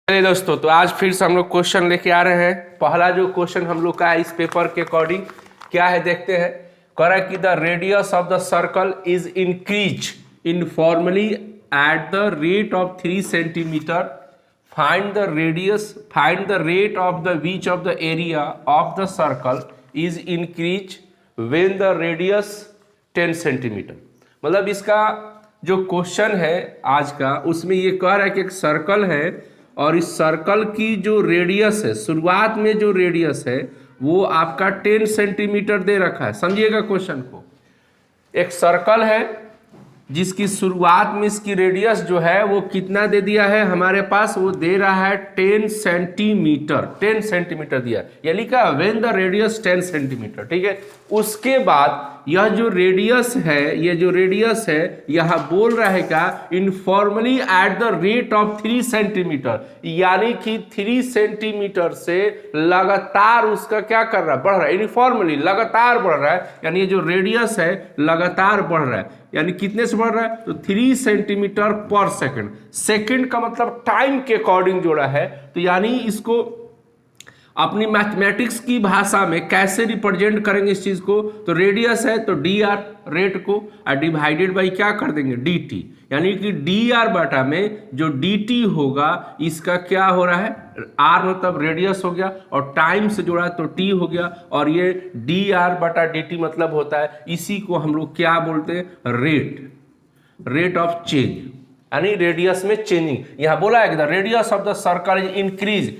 चलिए दोस्तों, तो आज फिर से हम लोग क्वेश्चन लेके आ रहे हैं। पहला जो क्वेश्चन हम लोग का है इस पेपर के अकॉर्डिंग क्या है देखते हैं। कह रहा है कि the radius of the circle is increase informally at the rate of 3 centimetre. Find the rate of the which of the area of the circle is increase when the radius 10 centimetre. मतलब इसका जो question है आज का, उसमें ये कह रहा है कि एक सर्कल है और इस सर्कल की जो रेडियस है, शुरुआत में जो रेडियस है वो आपका 10 सेंटीमीटर दे रखा है। समझिएगा क्वेश्चन को। एक सर्कल है जिसकी शुरुआत में इसकी रेडियस जो है वो कितना दे दिया है हमारे पास, वो दे रहा है 10 सेंटीमीटर। 10 सेंटीमीटर दिया, ये लिखा व्हेन द रेडियस 10 सेंटीमीटर। ठीक है, उसके बाद यह जो रेडियस है, ये जो रेडियस है यह बोल रहा है क्या, informally at the rate of 3 centimetre, यानी कि 3 सेंटीमीटर से लगातार उसका क्या कर रहा है, बढ़ रहा है। इनफॉर्मली लगातार बढ़ रहा है, यानी ये जो रेडियस है लगातार बढ़ रहा है। यानी कितने से बढ़ रहा है, तो 3 सेंटीमीटर पर सेकंड। सेकंड का मतलब टाइम के अकॉर्डिंग जोड़ा है, तो यानी इसको अपनी मैथमेटिक्स की भाषा में कैसे रिप्रेजेंट करेंगे इस चीज को, तो रेडियस है तो डी आर रेट को डिवाइडेड बाई क्या कर देंगे, डी टी। यानी कि डी आर बटा में जो डी टी होगा इसका क्या हो रहा है, आर मतलब रेडियस हो गया और टाइम से जोड़ा तो टी हो गया, और ये डी आर बटा डी टी मतलब होता है, इसी को हम लोग क्या बोलते हैं, रेट ऑफ चेंज, यानी रेडियस में चेंजिंग। यहां बोला है कि the radius of the circle is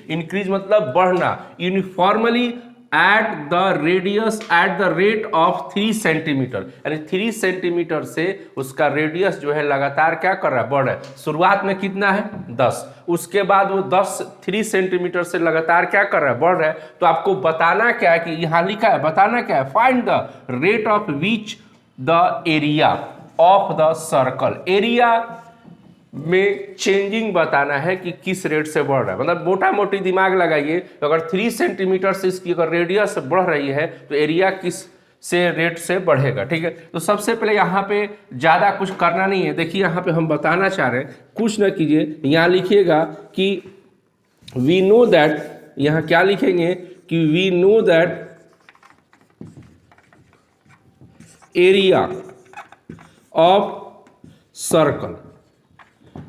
increase मतलब बढ़ना, uniformly at the radius at the rate of 3 centimetre, यानी 3 सेंटीमीटर से उसका रेडियस जो है लगातार क्या कर रहा है, बढ़ रहा है। शुरुआत में कितना है, 10, उसके बाद वो 3 सेंटीमीटर से लगातार क्या कर रहा है, बढ़ रहा है। तो आपको बताना क्या है, कि यहां लिखा है, बताना क्या है, find the rate of which the area of the circle. Area में चेंजिंग बताना है कि किस रेट से बढ़ रहा है। मतलब मोटा मोटी दिमाग लगाइए, तो अगर 3 सेंटीमीटर से इसकी अगर रेडियस बढ़ रही है तो एरिया किस से रेट से बढ़ेगा। ठीक है, तो सबसे पहले यहाँ पे ज़्यादा कुछ करना नहीं है। देखिए यहाँ पे हम बताना चाह रहे हैं, कुछ ना कीजिए, यहाँ लिखिएगा कि वी नो दैट, यहाँ क्या लिखेंगे कि we know that area of circle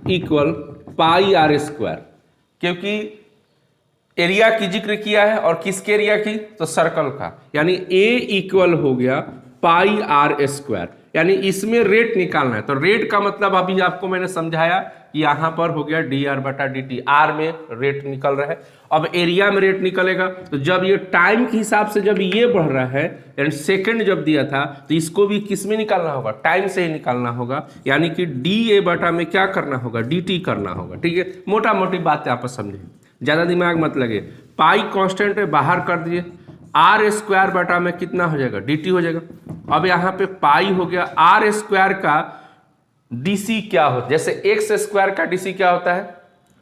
equal pi r square, क्योंकि एरिया की जिक्र किया है और किसके एरिया की, तो सर्कल का, यानी ए इक्वल हो गया पाई आर स्क्वायर। यानी इसमें रेट निकालना है, तो रेट का मतलब अभी आपको मैंने समझाया कि यहां पर हो गया डी आर बटा डी टी, आर में रेट निकल रहा है। अब एरिया में रेट निकलेगा, तो जब ये टाइम के हिसाब से जब ये बढ़ रहा है, यानी सेकंड जब दिया था, तो इसको भी किस में निकालना होगा, टाइम से ही निकालना होगा, यानी कि डी ए बटा में क्या करना होगा, डी टी करना होगा। ठीक है, मोटा मोटी बातें आप समझें, ज़्यादा दिमाग मत लगे। पाई कांस्टेंट है, बाहर कर दिए, आर स्क्वायर बटा में कितना हो जाएगा, डी टी हो जाएगा। अब यहाँ पे पाई हो गया, आर स्क्वायर का डीसी क्या होता है, जैसे एक्स स्क्वायर का डीसी क्या होता है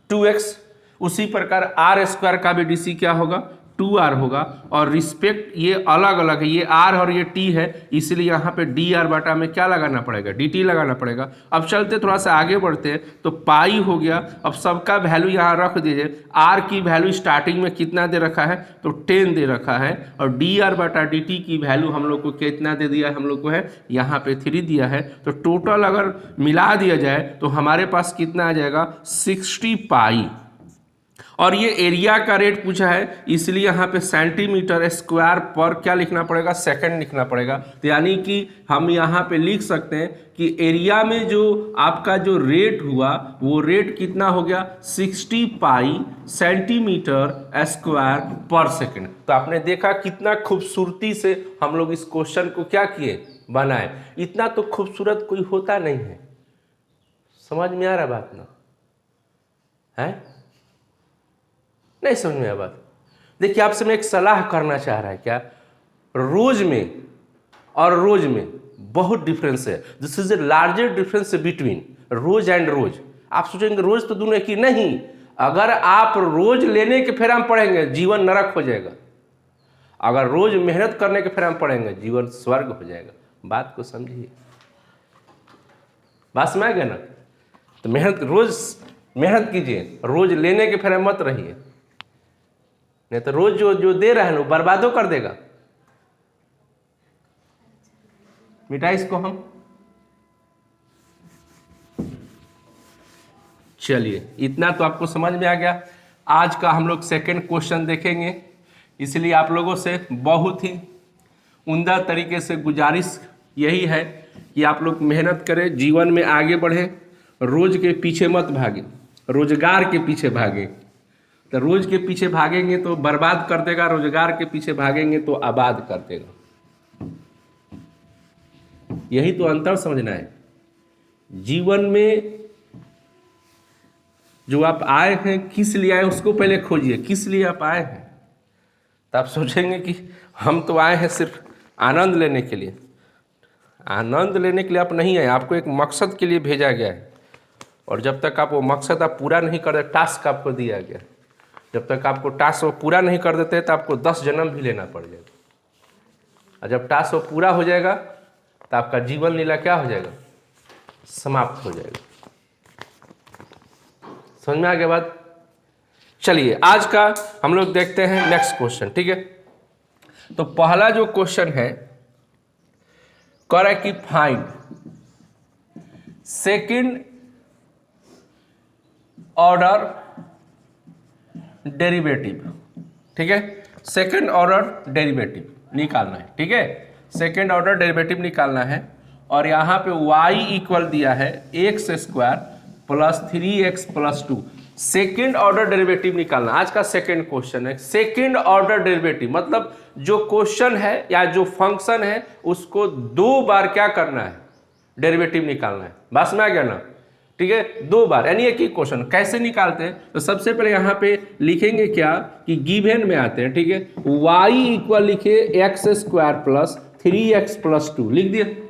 2x, उसी प्रकार आर स्क्वायर का भी डीसी क्या होगा, 2r होगा। और रिस्पेक्ट ये अलग अलग है, ये r और ये t है, इसलिए यहाँ पे डी आर बटा में क्या लगाना पड़ेगा, डी टी लगाना पड़ेगा। अब चलते थोड़ा सा आगे बढ़ते हैं, तो पाई हो गया। अब सबका वैल्यू यहाँ रख दीजिए, r की वैल्यू स्टार्टिंग में कितना दे रखा है, तो 10 दे रखा है, और डी आर बटा डी टी की वैल्यू हम लोग को कितना दे दिया है, हम लोग को है यहाँ पे 3 दिया है। तो टोटल अगर मिला दिया जाए तो हमारे पास कितना आ जाएगा, 60 पाई। और ये एरिया का रेट पूछा है, इसलिए यहाँ पे सेंटीमीटर स्क्वायर पर क्या लिखना पड़ेगा, सेकंड लिखना पड़ेगा। तो यानी कि हम यहाँ पे लिख सकते हैं कि एरिया में जो आपका जो रेट हुआ वो रेट कितना हो गया, 60 पाई सेंटीमीटर स्क्वायर पर सेकंड। तो आपने देखा कितना खूबसूरती से हम लोग इस क्वेश्चन को क्या किए, बनाए। इतना तो खूबसूरत कोई होता नहीं है। समझ में आ रहा बात ना है, नहीं समझ में आया बात। देखिए आपसे मैं एक सलाह करना चाह रहा है, क्या, रोज में और रोज में बहुत डिफरेंस है। This is a larger difference between rose and rose. आप सोचेंगे रोज तो दोनों एक ही, नहीं। अगर आप रोज लेने के फेरा में पढ़ेंगे जीवन नरक हो जाएगा, अगर रोज मेहनत करने के फेरा में पढ़ेंगे जीवन स्वर्ग हो जाएगा। बात को समझिए, बात समझ गए ना। तो मेहनत रोज मेहनत कीजिए, रोज लेने के फेरे मत रहिए, नहीं तो रोज जो जो दे रहा है वो बर्बादो कर देगा। मिटाई इसको हम। चलिए इतना तो आपको समझ में आ गया। आज का हम लोग सेकंड क्वेश्चन देखेंगे, इसलिए आप लोगों से बहुत ही उम्दा तरीके से गुजारिश यही है कि आप लोग मेहनत करें, जीवन में आगे बढ़ें, रोज के पीछे मत भागें, रोजगार के पीछे भागें। तो रोज के पीछे भागेंगे तो बर्बाद कर देगा, रोजगार के पीछे भागेंगे तो आबाद कर देगा। यही तो अंतर समझना है। जीवन में जो आप आए हैं, किस लिए आए उसको पहले खोजिए, किस लिए आप आए हैं। तो आप सोचेंगे कि हम तो आए हैं सिर्फ आनंद लेने के लिए। आनंद लेने के लिए आप नहीं आए, आपको एक मकसद के लिए भेजा गया है, और जब तक आप वो मकसद आप पूरा नहीं कर देते, टास्क आपको दिया गया, जब तक आपको टास्क वो पूरा नहीं कर देते तो आपको 10 जन्म भी लेना पड़ जाएगा। और जब टास्क वो पूरा हो जाएगा तो आपका जीवन लीला क्या हो जाएगा, समाप्त हो जाएगा। समझ में आ गया बात। चलिए आज का हम लोग देखते हैं नेक्स्ट क्वेश्चन, ठीक है। तो पहला जो क्वेश्चन है कह रहा है कि फाइंड सेकंड ऑर्डर डेरिवेटिव, ठीक है। सेकंड ऑर्डर डेरिवेटिव निकालना है, ठीक है। सेकंड ऑर्डर डेरिवेटिव निकालना है, और यहाँ पे y इक्वल दिया है x square plus 3x plus 2। Second order derivative निकालना आज का सेकेंड क्वेश्चन है। सेकेंड ऑर्डर डेरिवेटिव मतलब जो क्वेश्चन है या जो फंक्शन है उसको 2 बार क्या करना है, डेरिवेटिव निकालना है। बस में आ गया ना, ठीक है। 2 बार यानी एक ही क्वेश्चन। कैसे निकालते हैं, तो सबसे पहले यहाँ पे लिखेंगे क्या कि गिवन में आते हैं, ठीक है। y इक्वल लिखे x square plus 3x plus 2 लिख दिए।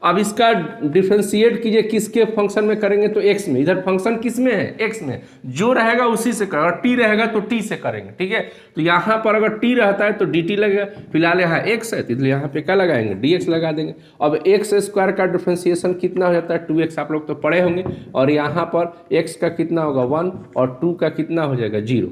अब इसका डिफरेंशिएट कीजिए, किसके फंक्शन में करेंगे तो x में। इधर फंक्शन किस में है, x में। जो रहेगा उसी से करेंगे, और t रहेगा तो t से करेंगे, ठीक है। तो यहाँ पर अगर t रहता है तो dt लगेगा, फिलहाल यहाँ x है तो इसलिए यहाँ पे क्या लगाएंगे, dx लगा देंगे। अब x स्क्वायर का डिफरेंशिएशन कितना हो जाता है 2x, आप लोग तो पढ़े होंगे। और यहाँ पर x का कितना होगा 1 और 2 का कितना हो जाएगा 0।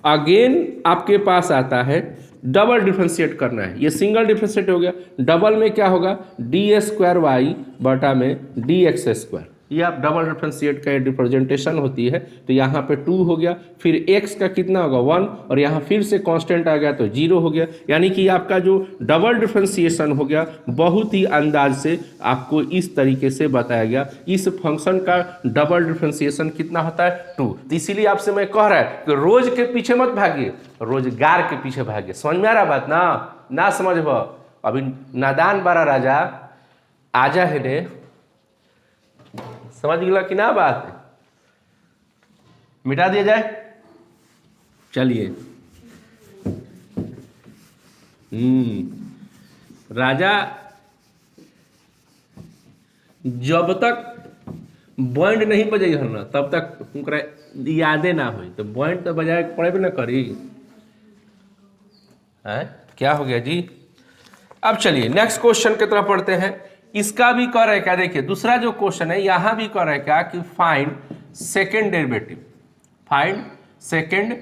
अगेन आपके पास आता है डबल डिफरेंशिएट करना है। ये सिंगल डिफरेंशिएट हो गया, डबल में क्या होगा डी स्क्वायर वाई बटा में डी एक्स स्क्वायर। ये आप डबल डिफरेंशिएट का रिप्रेजेंटेशन होती है। तो यहाँ पे 2 हो गया, फिर x का कितना होगा 1, और यहाँ फिर से कांस्टेंट आ गया तो 0 हो गया। यानी कि आपका जो डबल डिफरेंशिएशन हो गया बहुत ही अंदाज से आपको इस तरीके से बताया गया। इस फंक्शन का डबल डिफरेंशिएशन कितना होता है 2। तो इसीलिए आपसे मैं कह रहा है कि रोज के पीछे मत भागिए, रोजगार के पीछे भागिए। समझ में आ रहा बात ना समझ भो अभी नादान बारा राजा आजा है ने, समझ गया कि ना बात है, मिटा दिया जाए। चलिए राजा जब तक बैंड नहीं बजाई हर ना तब तक उनका यादे ना हुई, तो बैंड तो बजाए पड़े भी ना करी है। क्या हो गया जी। अब चलिए नेक्स्ट क्वेश्चन की तरफ पढ़ते हैं। इसका भी कह रहा है क्या, देखिए दूसरा जो क्वेश्चन है यहां भी कह रहा है क्या कि find second derivative, find second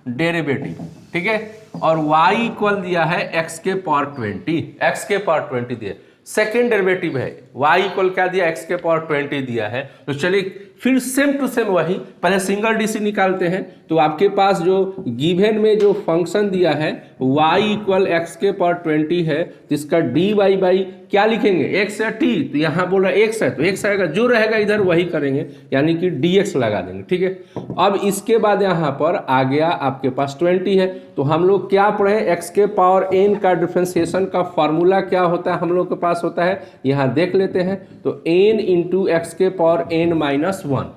derivative, ठीक है। और y इक्वल दिया है x के पावर 20, x के पावर 20 दिया, सेकेंड डेरिवेटिव है। y इक्वल क्या दिया, x के पावर 20 दिया है। तो चलिए फिर सेम टू सेम वही, पहले सिंगल डीसी निकालते हैं। तो आपके पास जो गिवन में जो फंक्शन दिया है y इक्वल एक्स के पावर 20 है, तो इसका dy बाई क्या लिखेंगे x या t। तो यहाँ बोल रहा है x है तो x आएगा, जो रहेगा इधर वही करेंगे, यानी कि dx लगा देंगे, ठीक है। अब इसके बाद यहाँ पर आ गया आपके पास 20 है। तो हम लोग क्या पढ़े, x के पावर n का डिफरेंशिएशन का फार्मूला क्या होता है हम लोग के पास होता है, यहाँ देख लेते हैं। तो n इंटू एक्स के power n minus 1,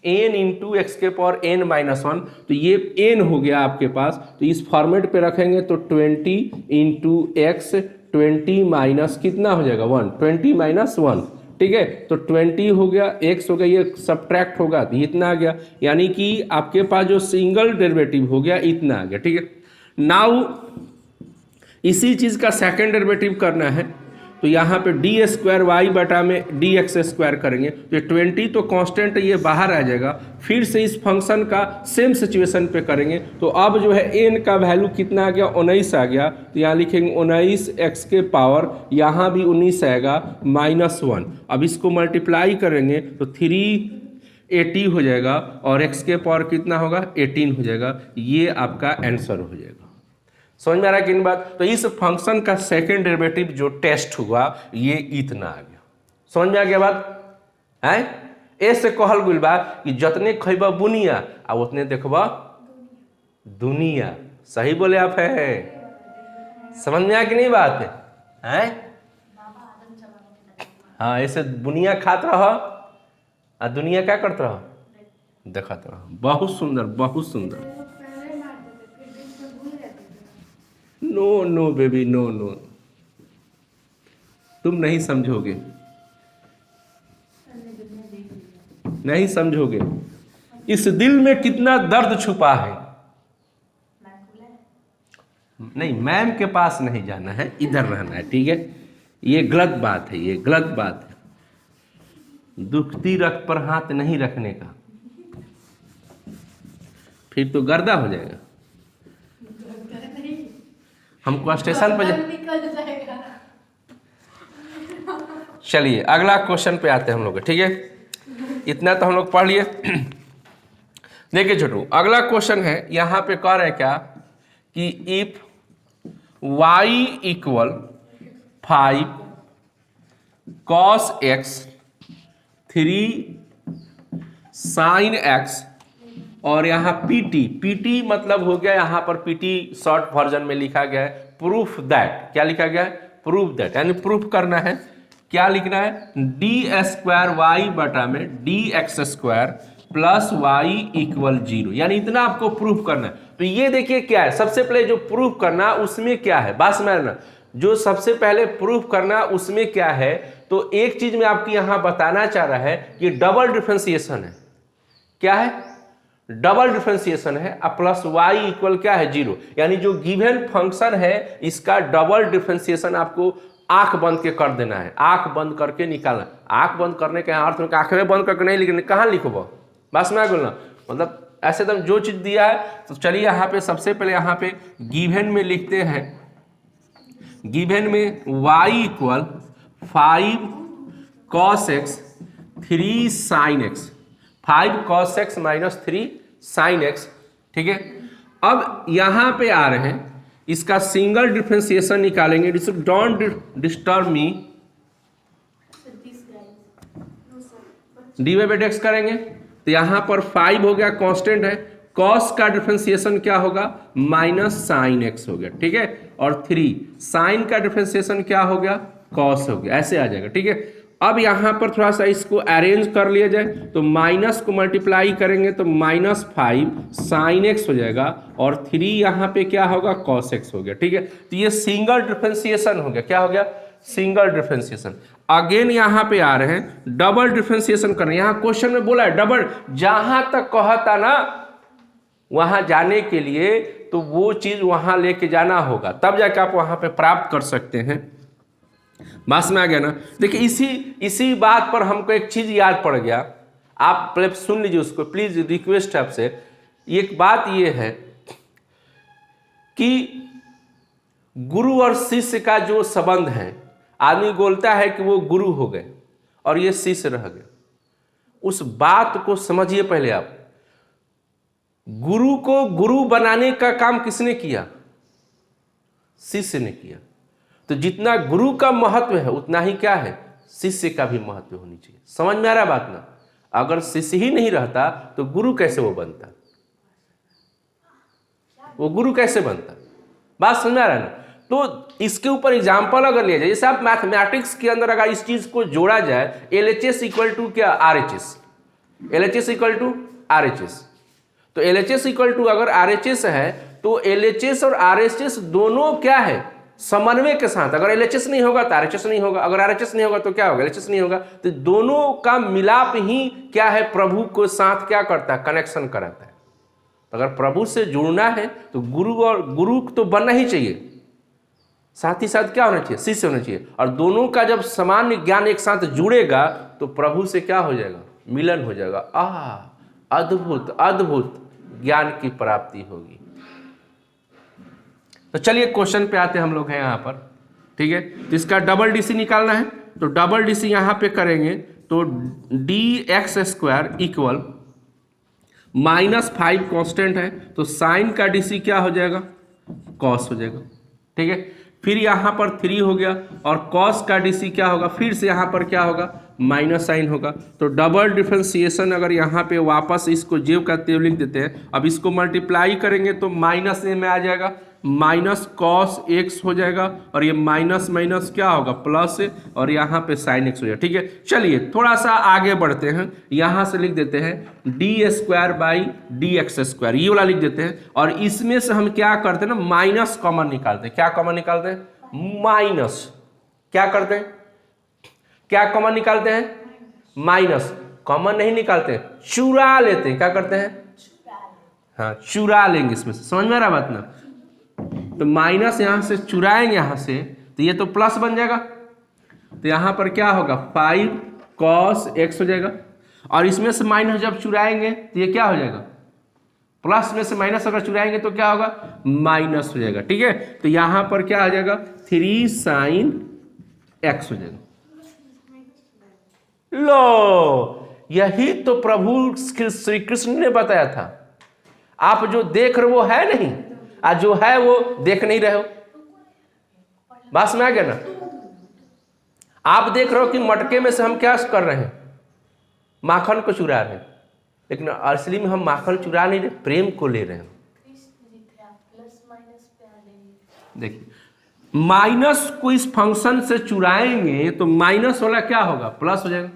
n into x के पावर n माइनस 1। तो ये n हो गया आपके पास, तो इस फॉर्मेट पे रखेंगे तो 20 इंटू एक्स 20 माइनस कितना हो जाएगा 1, 20 माइनस 1, ठीक है। तो 20 हो गया, x हो गया, ये सब्ट्रैक्ट होगा तो इतना आ गया। यानी कि आपके पास जो सिंगल डेरिवेटिव हो गया इतना आ गया, ठीक है। नाउ इसी चीज का सेकंड डेरिवेटिव करना है। तो यहाँ पे डी स्क्वायर वाई बटा में डी एक्स स्क्वायर करेंगे तो ये 20 तो कांस्टेंट ये बाहर आ जाएगा। फिर से इस फंक्शन का सेम सिचुएशन पे करेंगे तो अब जो है एन का वैल्यू कितना आ गया, 19 आ गया। तो यहाँ लिखेंगे 19 एक्स के पावर, यहाँ भी 19 आएगा -1। अब इसको मल्टीप्लाई करेंगे तो 380 हो जाएगा और एक्स के पावर कितना होगा, 18 हो जाएगा। ये आपका आंसर हो जाएगा। समझ में आ रहा है कि नहीं बात? तो इस फंक्शन का सेकंड डेरिवेटिव जो टेस्ट हुआ ये इतना आ गया। समझ में आ गया बात है? ऐसे कहल गुल बा कि जतने खइबा बुनिया आ उतने देखबा दुनिया। सही बोले आप है? समझ में आ कि नहीं बात है? हाँ, ऐसे बुनिया खात रह आ दुनिया क्या करत रह, देखत रह। बहुत सुंदर, बहुत सुंदर। No no baby, no no, तुम नहीं समझोगे, नहीं समझोगे। इस दिल में कितना दर्द छुपा है। नहीं, मैम के पास नहीं जाना है, इधर रहना है, ठीक है? ये गलत बात है, ये गलत बात है। दुखती रख पर हाथ नहीं रखने का, फिर तो गर्दा हो जाएगा। हमको स्टेशन पर चलिए अगला क्वेश्चन पे आते हैं हम लोग, ठीक है? इतना तो हम लोग पढ़ लिए। देखिए छोटू, अगला क्वेश्चन है, यहाँ पे कह रहे हैं क्या कि if y equal 5 cos x 3 sin x और यहाँ पीटी मतलब हो गया, यहाँ पर पीटी शॉर्ट वर्जन में लिखा गया है प्रूफ दैट। क्या लिखा गया है? प्रूफ दैट, यानी प्रूफ करना है। क्या लिखना है? डी स्क्वायर वाई बटा में d x square plus y equal 0, यानी इतना आपको प्रूफ करना है। तो ये देखिए क्या है, सबसे पहले जो प्रूफ करना उसमें क्या है, बात समझना। जो सबसे पहले प्रूफ करना उसमें क्या है, तो एक चीज में आपकी यहां बताना चाह रहा है कि डबल डिफरेंशिएशन है। क्या है? डबल डिफरेंशिएशन है। अब प्लस वाई इक्वल क्या है, 0, यानी जो गिवन फंक्शन है इसका डबल डिफरेंशिएशन आपको आंख बंद के कर देना है, आंख बंद करके निकालना। आंख बंद करने के अर्थ में आंखें बंद करके नहीं लिखना, कहाँ लिखो बस मैं बोलना, मतलब ऐसे तो जो चीज दिया है। तो चलिए यहाँ पे सबसे पहले यहाँ पे गिवन में लिखते हैं, गिवन में y equal 5 cos x 3 sin x, 5 cos x minus 3 sin x, ठीक है? अब यहां पे आ रहे हैं, इसका सिंगल डिफरेंशिएशन निकालेंगे। Don't disturb me, d y by x करेंगे तो यहां पर 5 हो गया, कांस्टेंट है। cos का डिफरेंशिएशन क्या होगा, माइनस साइन एक्स हो गया, ठीक है? और 3 साइन का डिफरेंशिएशन क्या हो गया, cos हो गया, ऐसे आ जाएगा, ठीक है? अब यहां पर थोड़ा सा इसको अरेंज कर लिया जाए तो माइनस को मल्टीप्लाई करेंगे तो -5 साइन एक्स हो जाएगा और 3 यहां पे क्या होगा, cos एक्स हो गया, ठीक है? तो ये सिंगल डिफरेंशिएशन हो गया। क्या हो गया? Single differentiation. अगेन यहां पे आ रहे हैं डबल डिफरेंशिएशन करना। यहां क्वेश्चन में बोला है डबल, जहां तक कहता ना वहां जाने के लिए तो वो चीज वहां लेके जाना होगा, तब जाके आप वहां पे प्राप्त कर सकते हैं। बात में आ गया ना? देखिए इसी बात पर हमको एक चीज याद पड़ गया, आप पहले सुन लीजिए उसको, प्लीज रिक्वेस्ट है आपसे। एक बात ये है कि गुरु और शिष्य का जो संबंध है, आदमी बोलता है कि वो गुरु हो गए और ये शिष्य रह गए। उस बात को समझिए पहले आप। गुरु को गुरु बनाने का काम किसने किया? शिष्य ने किया। तो जितना गुरु का महत्व है उतना ही क्या है, शिष्य का भी महत्व होनी चाहिए। समझ में आ रहा बात ना? अगर शिष्य ही नहीं रहता तो गुरु कैसे वो बनता, वो गुरु कैसे बनता? बात समझ में आ रहा है ना? तो इसके ऊपर एग्जाम्पल अगर लिया जाए, जैसे आप मैथमेटिक्स के अंदर अगर इस चीज को जोड़ा जाए, LHS इक्वल टू क्या, RHS, LHS equal to RHS। तो LHS इक्वल टू अगर RHS है तो LHS और RHS दोनों क्या है, समन्वय के साथ। अगर LHS नहीं होगा तो RHS नहीं होगा, अगर RHS नहीं होगा तो क्या होगा, LHS नहीं होगा। तो दोनों का मिलाप ही क्या है, प्रभु को साथ क्या करता है, कनेक्शन कराता है। अगर प्रभु से जुड़ना है तो गुरु और गुरु तो बनना ही चाहिए। साथ ही साथ क्या होना चाहिए, शिष्य होना चाहिए। और दोनों का जब सामान्य ज्ञान एक साथ जुड़ेगा तो प्रभु से क्या हो जाएगा, मिलन हो जाएगा। अद्भुत अद्भुत ज्ञान की प्राप्ति होगी। तो चलिए क्वेश्चन पे आते हम लोग हैं यहाँ पर, ठीक है। तो इसका डबल डीसी निकालना है, तो डबल डीसी यहाँ पे करेंगे तो dx² इक्वल -5 कांस्टेंट है, तो साइन का डीसी क्या हो जाएगा, कॉस हो जाएगा, ठीक है। फिर यहाँ पर 3 हो गया और कॉस का डीसी क्या होगा, फिर से यहाँ पर क्या होगा, माइनस साइन होगा। तो डबल डिफरेंशिएशन अगर यहाँ पे वापस इसको जेव का तेव लिख देते हैं, अब इसको मल्टीप्लाई करेंगे तो माइनस में आ जाएगा, माइनस कॉस एक्स हो जाएगा और ये माइनस माइनस क्या होगा, प्लस, और यहाँ पे साइन एक्स हो जाएगा, ठीक है। चलिए थोड़ा सा आगे बढ़ते हैं, यहाँ से लिख देते हैं d² ये वाला लिख देते हैं। और इसमें से हम क्या करते हैं ना, माइनस कॉमन निकालते हैं। क्या कॉमन निकालते हैं, माइनस। क्या करते हैं, क्या कॉमन निकालते हैं, माइनस। कॉमन नहीं निकालते हैं, चुरा लेते हैं। क्या करते हैं, हाँ चुरा लेंगे इसमें से, समझ में आ रहा बात ना। तो माइनस यहाँ से चुराएंगे यहाँ से, तो ये तो प्लस बन जाएगा। तो यहाँ पर क्या होगा, 5 cos x हो जाएगा। और इसमें से माइनस जब चुराएंगे तो ये क्या हो जाएगा, प्लस में से माइनस अगर चुराएंगे तो क्या होगा, माइनस हो जाएगा, ठीक है। तो यहाँ पर क्या हो जाएगा, 3 sin x हो जाएगा। लो, यही तो प्रभु श्री कृष्ण ने बताया था। आप जो देख रहे हो वो है नहीं, आज जो है वो देख नहीं रहे हो। बात में आ गया ना। आप देख रहे हो कि मटके में से हम क्या कर रहे हैं, माखन को चुरा रहे हैं, लेकिन असली में हम माखन चुरा नहीं रहे, प्रेम को ले रहे हैं। देखिए, माइनस को इस फंक्शन से चुराएंगे तो माइनस वाला क्या होगा, प्लस हो जाएगा।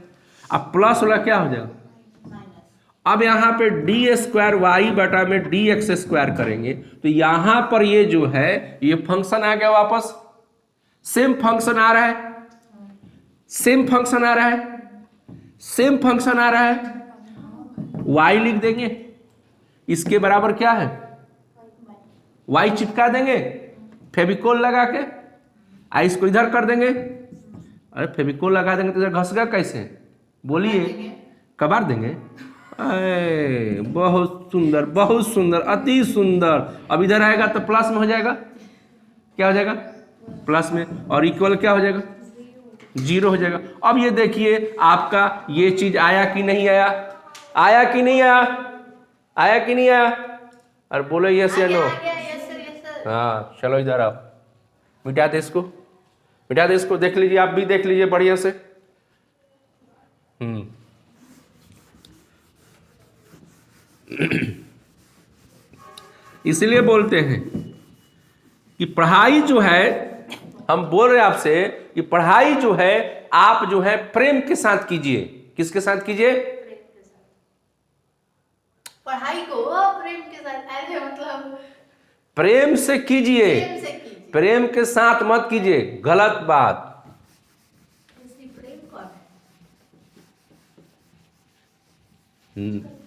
अब प्लस वाला क्या हो जाएगा, अब यहाँ पे d² बटा में dx² करेंगे तो यहाँ पर ये जो है ये फंक्शन आ गया वापस, सेम फंक्शन आ रहा है, सेम फंक्शन आ रहा है, सेम फंक्शन आ रहा है। y लिख देंगे, इसके बराबर क्या है, y चिपका देंगे फेविकोल लगा के, इसको इधर कर देंगे। अरे फेविकोल लगा देंगे तो इधर घसगा कैसे, बोलिए, कबार देंगे। बहुत सुंदर, बहुत सुंदर, अति सुंदर। अब इधर आएगा तो प्लस में हो जाएगा, क्या हो जाएगा, प्लस में, और इक्वल क्या हो जाएगा, 0 हो जाएगा। अब ये देखिए आपका ये चीज आया कि नहीं आया, आया कि नहीं आया, आया कि नहीं आया, और बोलो यस या नो। हाँ चलो इधर आओ, मिटा दे इसको, मिटा दे इसको, देख लीजिए, आप भी देख लीजिए बढ़िया से। इसलिए बोलते हैं कि पढ़ाई जो है, हम बोल रहे हैं आपसे कि पढ़ाई जो है आप जो है प्रेम के साथ कीजिए। किसके साथ कीजिए, पढ़ाई को प्रेम के साथ, ऐसे मतलब प्रेम से कीजिए, प्रेम के साथ मत कीजिए, गलत बात। प्रेम कौन है?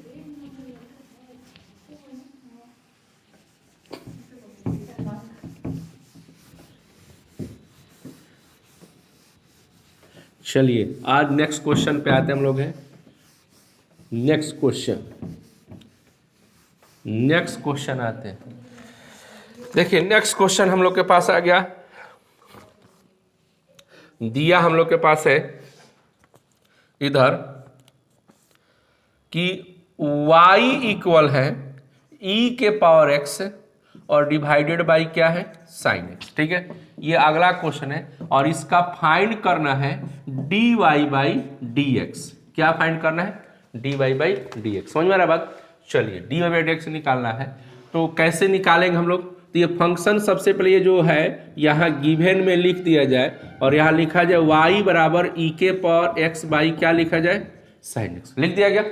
चलिए आज नेक्स्ट क्वेश्चन पे आते हम लोग हैं। नेक्स्ट क्वेश्चन, नेक्स्ट क्वेश्चन आते हैं। देखिए नेक्स्ट क्वेश्चन हम लोग के पास आ गया, दिया हम लोग के पास है इधर कि y इक्वल है e⁻x और डिवाइडेड बाई क्या है, साइन x, ठीक है। ये अगला क्वेश्चन है और इसका फाइंड करना है dy/dx। क्या फाइंड करना है, dy/dx। समझ में आ रहा बात। चलिए dy/dx निकालना है, तो कैसे निकालेंगे हम लोग, तो ये फंक्शन सबसे पहले ये जो है यहाँ गिवन में लिख दिया जाए और यहाँ लिखा जाए y बराबर e⁻x बाई क्या लिखा जाए, साइन x, लिख दिया गया।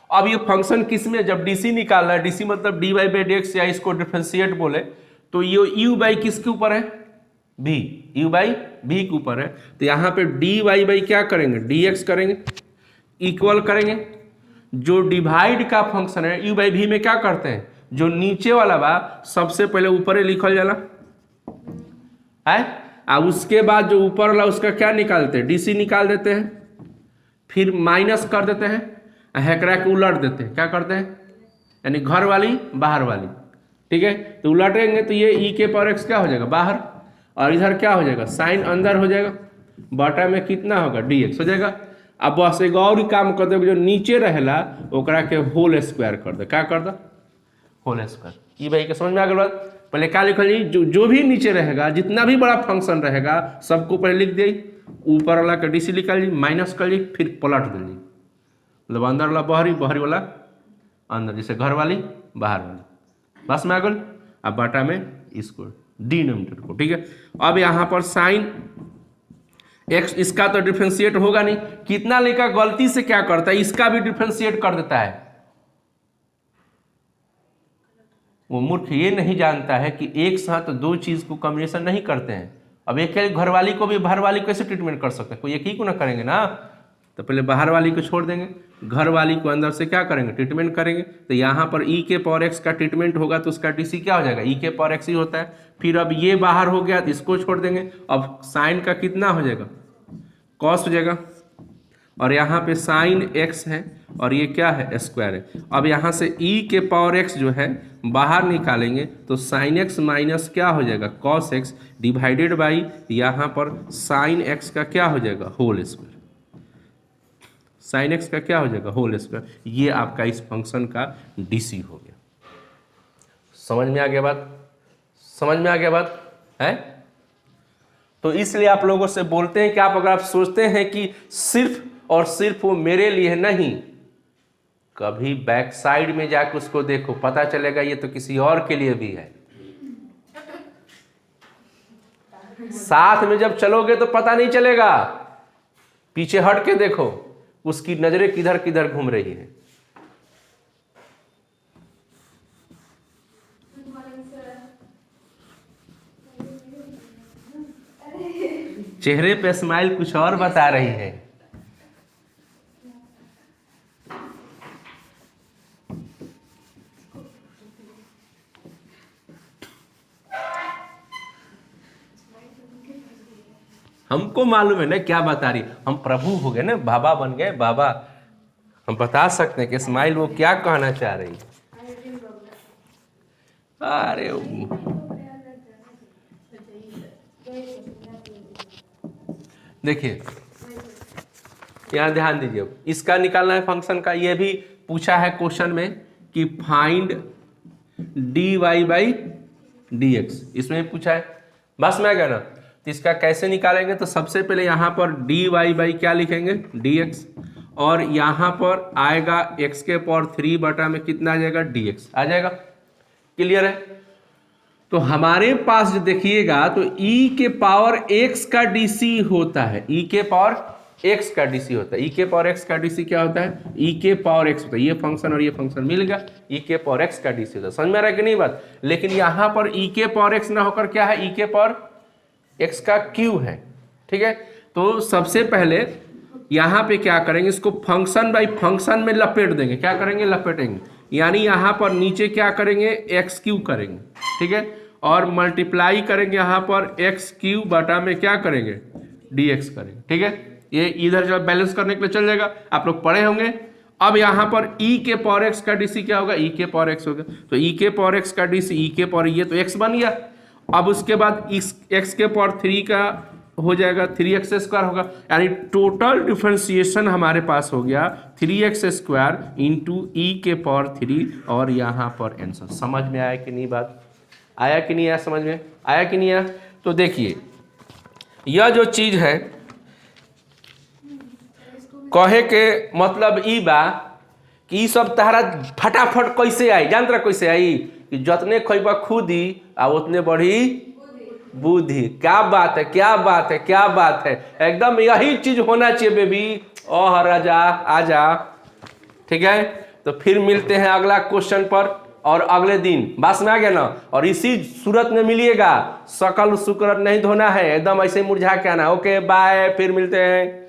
अब ये फंक्शन किस में, जब डीसी निकालना है, डीसी मतलब dy/dx या इसको डिफरेंशिएट बोले, तो ये u बाई किसके ऊपर है, v, u बाई v के ऊपर है। तो यहाँ पे dy बाई क्या करेंगे, dx करेंगे, इक्वल करेंगे। जो डिवाइड का फंक्शन है u बाई v में क्या करते हैं, जो नीचे वाला बा सबसे पहले ऊपर ही लिखल जाला, है। अब उसके बाद जो ऊपर वाला उसका क्या निकालते हैं, डीसी निकाल देते हैं, फिर माइनस कर देते हैं, हेकरा के उलट देते हैं, क्या करते हैं, यानी घर वाली बाहर वाली, ठीक है। तो उलटेंगे तो ये ई के पावर एक्स क्या हो जाएगा बाहर, और इधर क्या हो जाएगा साइन अंदर हो जाएगा, बटा में कितना होगा डी एक्स हो जाएगा। अब बस एक और ही काम कर दो, जो नीचे रहेला ओकरा के होल स्क्वायर कर दो, क्या कर दो होल स्क्वायर। ये भाई के समझ में आ गई बात। पहले क्या लिखल जी, जो भी नीचे रहेगा, जितना भी बड़ा फंक्शन रहेगा सबको पहले लिख दिए, ऊपर वाला का डीसी निकाल ली, माइनस कर ली, फिर पलट दे ली, मतलब अंदर वाला बाहरी, बाहरी वाला अंदर, जैसे घर वाली बाहर वाली, बस में आ गल। अब बाटा में इसको डिनोमिनेटर को, ठीक है। अब यहाँ पर साइन एक्स, इसका तो डिफ्रेंशिएट होगा नहीं, कितना लेकर गलती से क्या करता है, इसका भी डिफ्रेंशिएट कर देता है। वो मूर्ख ये नहीं जानता है कि एक साथ दो चीज को कॉम्बिनेशन नहीं करते हैं। अब एक घरवाली को भी बाहर वाली को कैसे ट्रीटमेंट कर सकते हैं, कोई एक ही को ना करेंगे ना, तो पहले बाहर वाली को छोड़ देंगे, घर वाली को अंदर से क्या करेंगे ट्रीटमेंट करेंगे। तो यहाँ पर ई के पावर एक्स का ट्रीटमेंट होगा तो उसका डीसी क्या हो जाएगा, ई के पावर एक्स ही होता है। फिर अब ये बाहर हो गया तो इसको छोड़ देंगे, अब साइन का कितना हो जाएगा कॉस हो जाएगा, और यहाँ पे साइन एक्स है और ये क्या है स्क्वायर है। अब यहाँ से ई के पावर एक्स जो है बाहर निकालेंगे तो साइन एक्स माइनस क्या हो जाएगा कॉस एक्स डिवाइडेड बाई यहाँ पर साइन एक्स का क्या हो जाएगा होल स्क्वायर, साइन एक्स का क्या हो जाएगा होल स्क्वायर। ये आपका इस फंक्शन का डीसी हो गया। समझ में आ गया बात, समझ में आ गया बात है। तो इसलिए आप लोगों से बोलते हैं कि आप अगर आप सोचते हैं कि सिर्फ और सिर्फ वो मेरे लिए नहीं, कभी बैक साइड में जाकर उसको देखो, पता चलेगा ये तो किसी और के लिए भी है। साथ में जब चलोगे तो पता नहीं चलेगा, पीछे हट के देखो उसकी नजरें किधर किधर घूम रही है। चेहरे पे स्माइल कुछ और बता रही है। हमको मालूम है ना क्या बता रही, हम प्रभु हो गए ना, बाबा बन गए बाबा, हम बता सकते हैं कि स्माइल वो क्या कहना चाह रही है। अरे देखिए यहाँ ध्यान दीजिए, इसका निकालना है फंक्शन का, ये भी पूछा है क्वेश्चन में कि find d y by d x, इसमें पूछा है, बस में आ गया ना। तो इसका कैसे निकालेंगे, तो सबसे पहले यहाँ पर डी वाई बाई क्या लिखेंगे डी एक्स, और यहाँ पर आएगा एक्स के पावर 3 बटा में कितना आ जाएगा डी एक्स आ जाएगा। क्लियर है। तो हमारे पास जो देखिएगा तो ई के पावर एक्स का डीसी होता है, ई के पावर एक्स का डीसी होता है। ई के पावर एक्स का डीसी क्या होता है, ई के पावर एक्स होता है, ये फंक्शन और ये फंक्शन मिल गया, ई के पावर एक्स का डीसी होता है। समझ में आ रहा है कि नहीं बात। लेकिन यहाँ पर ई के पावर एक्स ना होकर क्या है, ई के पावर एक्स का क्यू है, ठीक है। तो सबसे पहले यहाँ पे क्या करेंगे, इसको फंक्शन बाई फंक्शन में लपेट देंगे, क्या करेंगे लपेटेंगे, यानी यहाँ पर नीचे क्या करेंगे एक्स क्यू करेंगे, ठीक है, और मल्टीप्लाई करेंगे यहाँ पर एक्स क्यू बटा में क्या करेंगे डी एक्स करेंगे, ठीक है। ये इधर जब बैलेंस करने के लिए चल जाएगा, आप लोग पढ़े होंगे। अब यहाँ पर ई के पावर एक्स का डीसी क्या होगा, ई के पावर एक्स होगा, तो ई के पावर एक्स का डीसी ई के पावर, ये तो एक्स बन गया। अब उसके बाद इस एक्स के पावर 3 का हो जाएगा 3x स्क्वायर होगा, यानी टोटल डिफरेंशिएशन हमारे पास हो गया 3x स्क्वायर इंटू ई के पावर 3, और यहाँ पर आंसर। समझ में आया कि नहीं बात, आया कि नहीं आया, समझ में आया कि नहीं आया। तो देखिए यह जो चीज है कहे के मतलब ई बा कि ई सब तारा फटाफट कैसे आई, जानता कैसे आई कि जतने खैबा खुदी आ उतने बढ़ी बुद्धि। क्या बात है, क्या बात है, क्या बात है, एकदम यही चीज होना चाहिए बेबी। ओह राजा आजा, ठीक है। तो फिर मिलते हैं अगला क्वेश्चन पर और अगले दिन, बस में आ गया ना। और इसी सूरत में मिलिएगा, सकल शुक्र नहीं धोना है, एकदम ऐसे मुरझा के आना। ओके बाय, फिर मिलते हैं।